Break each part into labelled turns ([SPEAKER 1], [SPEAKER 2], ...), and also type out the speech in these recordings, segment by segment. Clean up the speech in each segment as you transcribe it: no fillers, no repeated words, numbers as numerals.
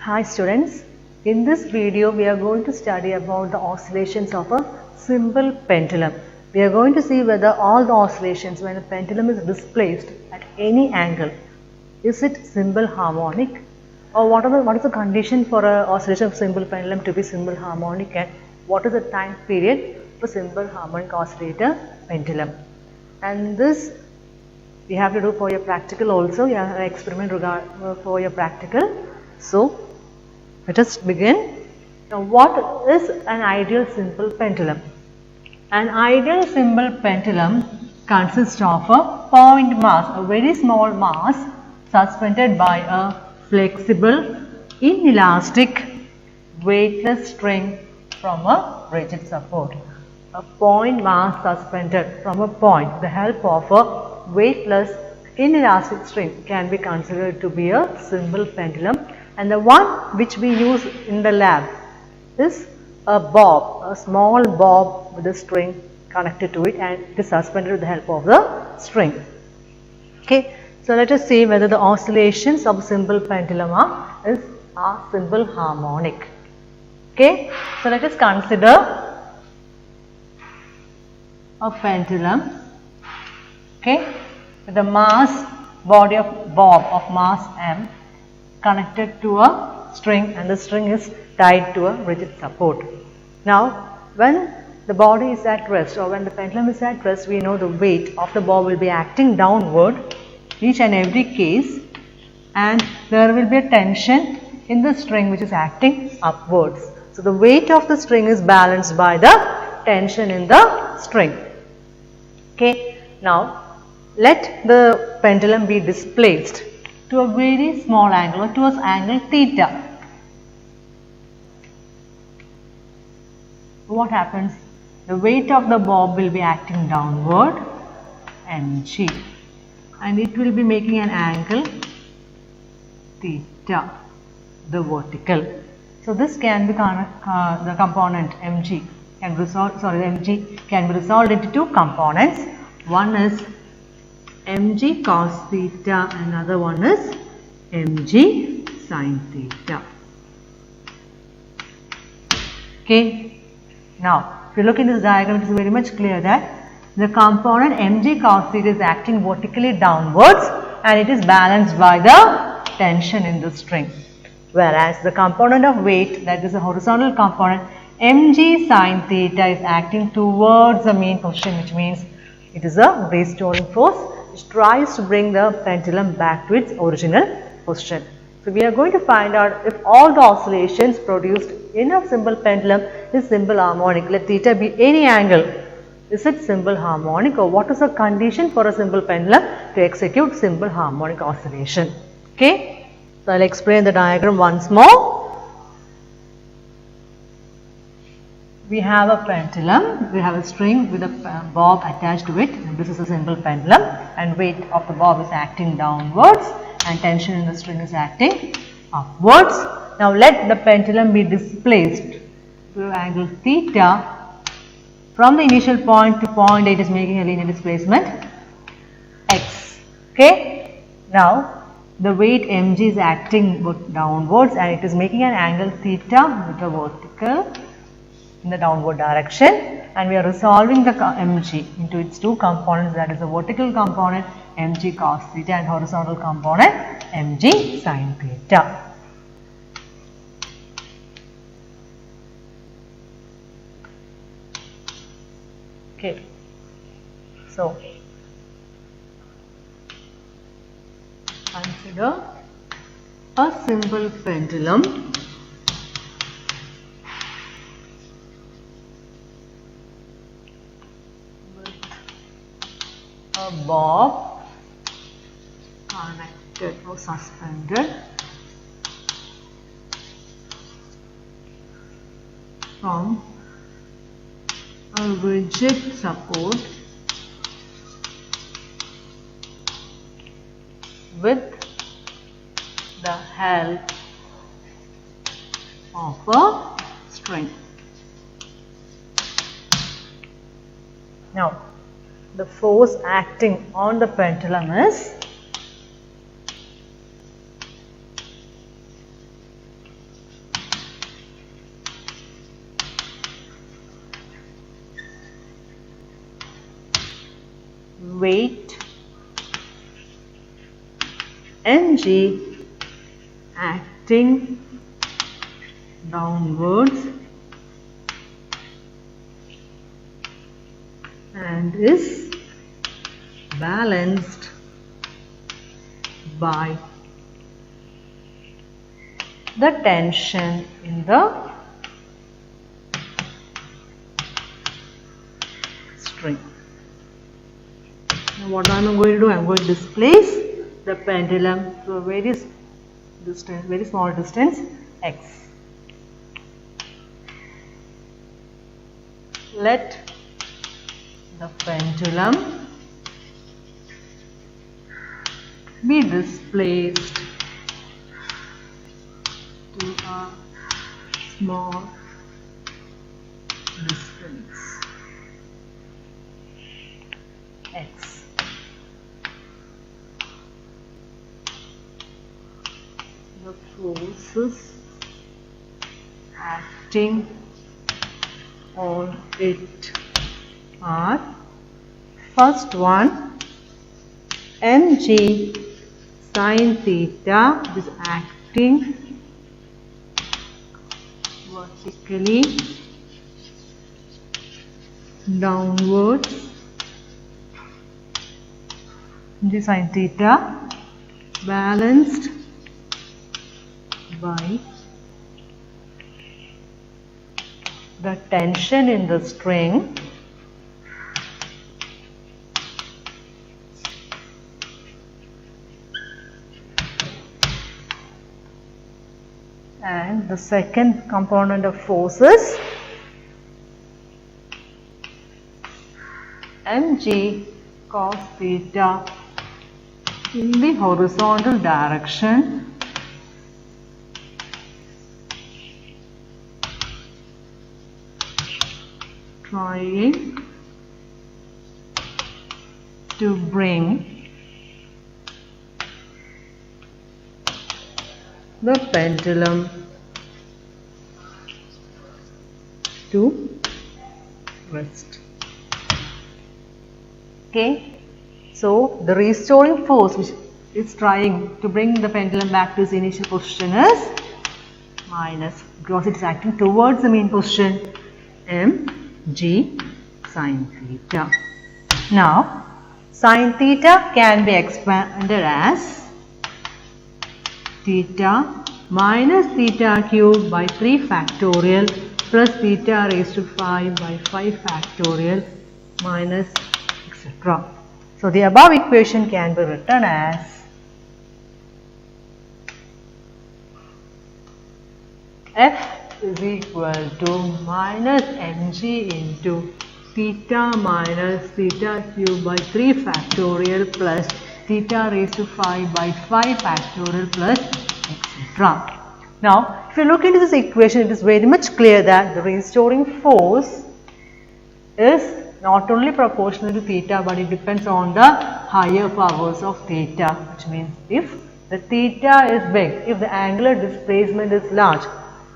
[SPEAKER 1] Hi students, in this video we are going to study about the oscillations of a simple pendulum. We are going to see whether all the oscillations when a pendulum is displaced at any angle, is it simple harmonic, or what is the condition for a oscillation of simple pendulum to be simple harmonic, and what is the time period for simple harmonic oscillator pendulum. And this we have to do for your practical also. You have an experiment for your practical. So let us begin. Now, what is an ideal simple pendulum? An ideal simple pendulum consists of a point mass, a very small mass suspended by a flexible, inelastic, weightless string from a rigid support. A point mass suspended from a point with the help of a weightless, inelastic string can be considered to be a simple pendulum. And the one which we use in the lab is a bob, a small bob with a string connected to it, and it is suspended with the help of the string. Okay, so let us see whether the oscillations of a simple pendulum are simple harmonic. Okay, so let us consider a pendulum. Okay, with the mass body of bob of mass m connected to a string, and the string is tied to a rigid support. Now, when the body is at rest, or when the pendulum is at rest, we know the weight of the bob will be acting downward each and every case, and there will be a tension in the string which is acting upwards. So, the weight of the string is balanced by the tension in the string. Okay. Now, let the pendulum be displaced to a very small angle, or towards angle theta. What happens? The weight of the bob will be acting downward, mg, and it will be making an angle theta, the vertical. So this can be the component mg can be resolved. Sorry, the mg can be resolved into two components. One is mg cos theta, and another one is mg sin theta. Okay. Now, if you look in this diagram, it is very much clear that the component mg cos theta is acting vertically downwards, and it is balanced by the tension in the string. Whereas the component of weight, that is a horizontal component, mg sin theta, is acting towards the mean position, which means it is a restoring force which tries to bring the pendulum back to its original position. So, we are going to find out if all the oscillations produced in a simple pendulum is simple harmonic. Let theta be any angle. Is it simple harmonic, or what is the condition for a simple pendulum to execute simple harmonic oscillation? Okay. So, I will explain the diagram once more. We have a pendulum, we have a string with a bob attached to it, and this is a simple pendulum, and weight of the bob is acting downwards, and tension in the string is acting upwards. Now, let the pendulum be displaced to angle theta from the initial point to point. It is making a linear displacement x. Okay. Now, the weight mg is acting downwards, and it is making an angle theta with the vertical in the downward direction, and we are resolving the mg into its two components, that is the vertical component mg cos theta and horizontal component mg sin theta. Okay. So, consider a simple pendulum a bob connected or suspended from a rigid support with the help of a string. Now, the force acting on the pendulum is weight mg acting downwards and is balanced by the tension in the string. Now what I am going to do? I am going to displace the pendulum to a very small distance x. Let the pendulum be displaced to a small distance x. The forces acting on it are: first one, mg sin theta is acting vertically downwards, mg sin theta balanced by the tension in the string and the second component of forces mg cos theta in the horizontal direction trying to bring the pendulum to rest. Okay, so the restoring force which is trying to bring the pendulum back to its initial position is minus, because it is acting towards the mean position, mg sin theta. Now sin theta can be expanded as theta minus theta cube by 3 factorial plus theta raised to 5 by 5 factorial minus etc. So the above equation can be written as F is equal to minus mg into theta minus theta cube by 3 factorial plus theta raised to 5 by 5 factorial plus etc. Now, if you look into this equation, it is very much clear that the restoring force is not only proportional to theta, but it depends on the higher powers of theta, which means if the theta is big, if the angular displacement is large,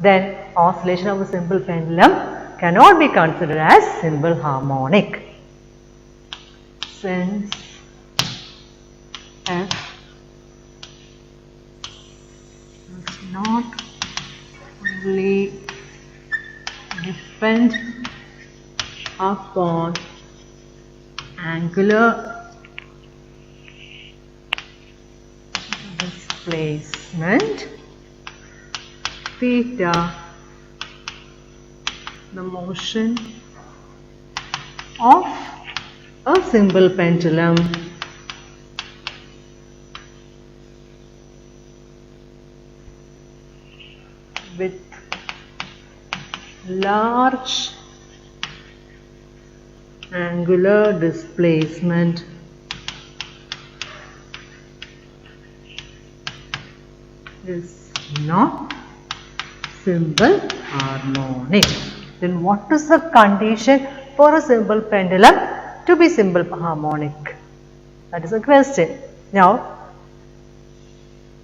[SPEAKER 1] then oscillation of a simple pendulum cannot be considered as simple harmonic. Since F does not only depend upon angular displacement theta, the motion of a simple pendulum with large angular displacement is not simple harmonic. Then what is the condition for a simple pendulum to be simple harmonic? That is a question. Now,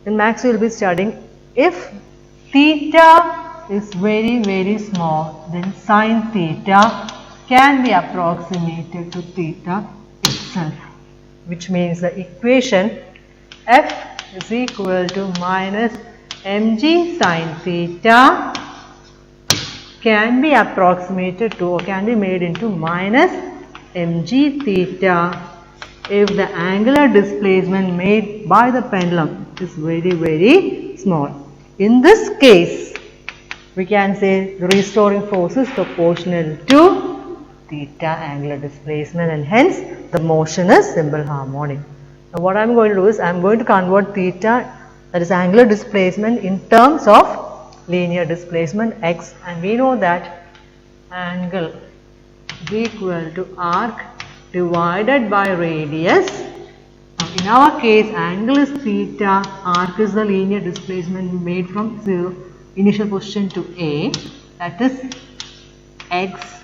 [SPEAKER 1] in maths we will be studying, if theta is very small, then sin theta can be approximated to theta itself. which means the equation F is equal to minus mg sin theta can be approximated to or can be made into minus mg theta if the angular displacement made by the pendulum is very small. In this case, we can say the restoring force is proportional to theta angular displacement, and hence the motion is simple harmonic. Now what I am going to do is I am going to convert theta, that is angular displacement, in terms of linear displacement x, and we know that angle is equal to arc divided by radius. Now in our case, angle is theta, arc is the linear displacement made from 0 initial position to A, that is x,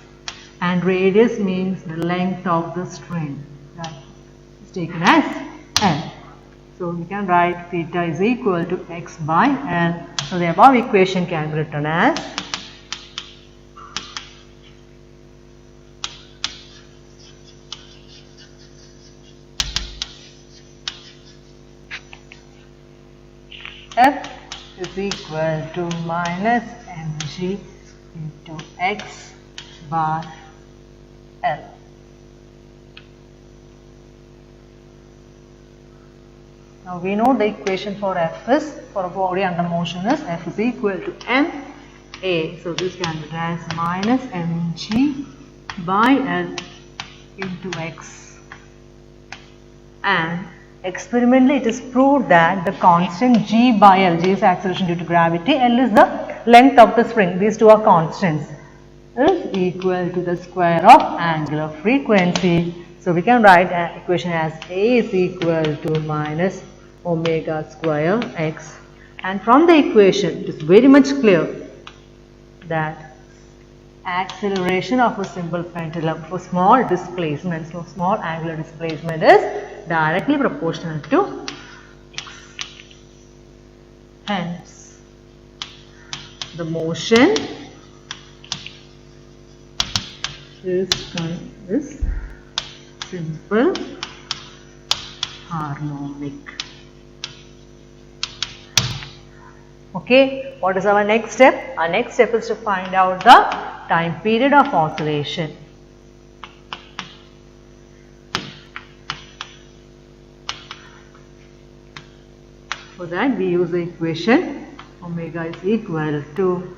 [SPEAKER 1] and radius means the length of the string, that is taken as L. So we can write theta is equal to x by L. So the above equation can be written as F is equal to minus mg into x bar L. Now we know the equation for F is, for a body under motion, is F is equal to ma. So this can be written as minus mg by L into x, and experimentally it is proved that the constant g by L, g is acceleration due to gravity, L is the length of the spring, these two are constants, is equal to the square of angular frequency. So we can write an equation as A is equal to minus omega square x, and from the equation it is very much clear that acceleration of a simple pendulum for small displacements, so small angular displacement, is directly proportional to x. Hence, the motion is simple harmonic. Okay, what is our next step? Our next step is to find out the time period of oscillation. For that we use the equation omega is equal to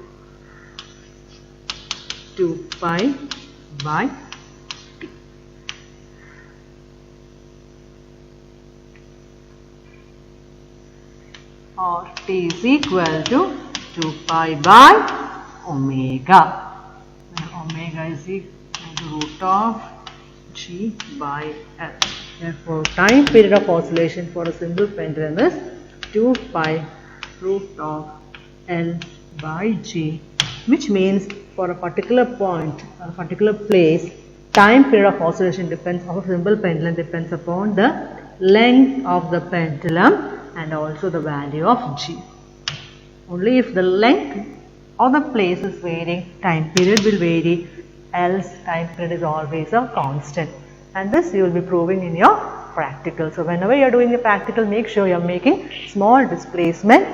[SPEAKER 1] 2 pi by t. Or t is equal to 2 pi by omega. And omega is equal to root of g by L. Therefore, time period of oscillation for a simple pendulum is 2 pi root of L by g, which means for a particular point or a particular place, time period of oscillation depends of a simple pendulum depends upon the length of the pendulum and also the value of g. Only if the length of the place is varying, time period will vary, else time period is always a constant. And this you will be proving in your practical. So whenever you are doing the practical, make sure you are making small displacement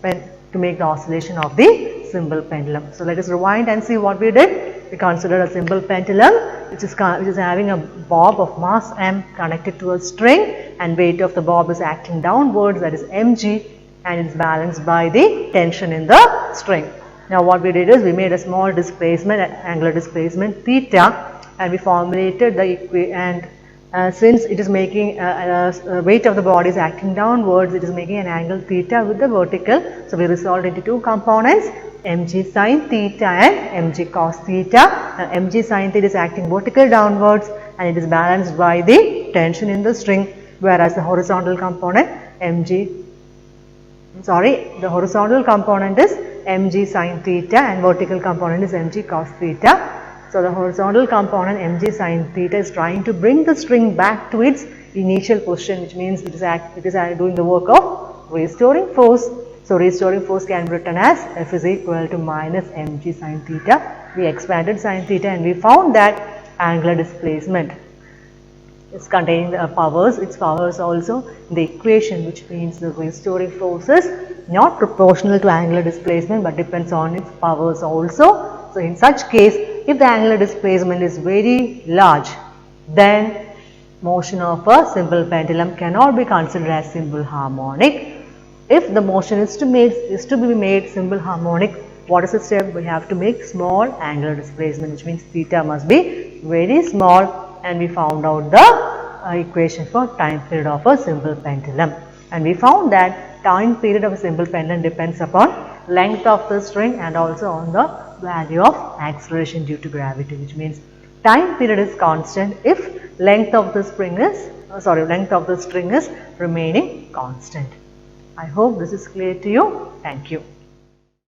[SPEAKER 1] to make the oscillation of the simple pendulum. So let us rewind and see what we did. We considered a simple pendulum which is having a bob of mass m connected to a string, and weight of the bob is acting downwards, that is mg, and it is balanced by the tension in the string. Now what we did is we made a small displacement, angular displacement theta, and we formulated the equation, and since it is making weight of the body is acting downwards, it is making an angle theta with the vertical. So we resolved into two components, mg sin theta and mg cos theta. Now mg sin theta is acting vertical downwards and it is balanced by the tension in the string, whereas the horizontal component the horizontal component is mg sin theta and vertical component is mg cos theta. So the horizontal component mg sin theta is trying to bring the string back to its initial position, which means it is doing the work of restoring force. So restoring force can be written as F is equal to minus mg sin theta. We expanded sin theta and we found that angular displacement is containing the powers. Its powers also in the equation, which means the restoring force is not proportional to angular displacement but depends on its powers also. So in such case, if the angular displacement is very large, then motion of a simple pendulum cannot be considered as simple harmonic. If the motion is to be made simple harmonic, what is the step? We have to make small angular displacement, which means theta must be very small, and we found out the equation for time period of a simple pendulum. And we found that time period of a simple pendulum depends upon length of the string and also on the value of acceleration due to gravity, which means time period is constant if length of the string is remaining constant. I hope this is clear to you. Thank you.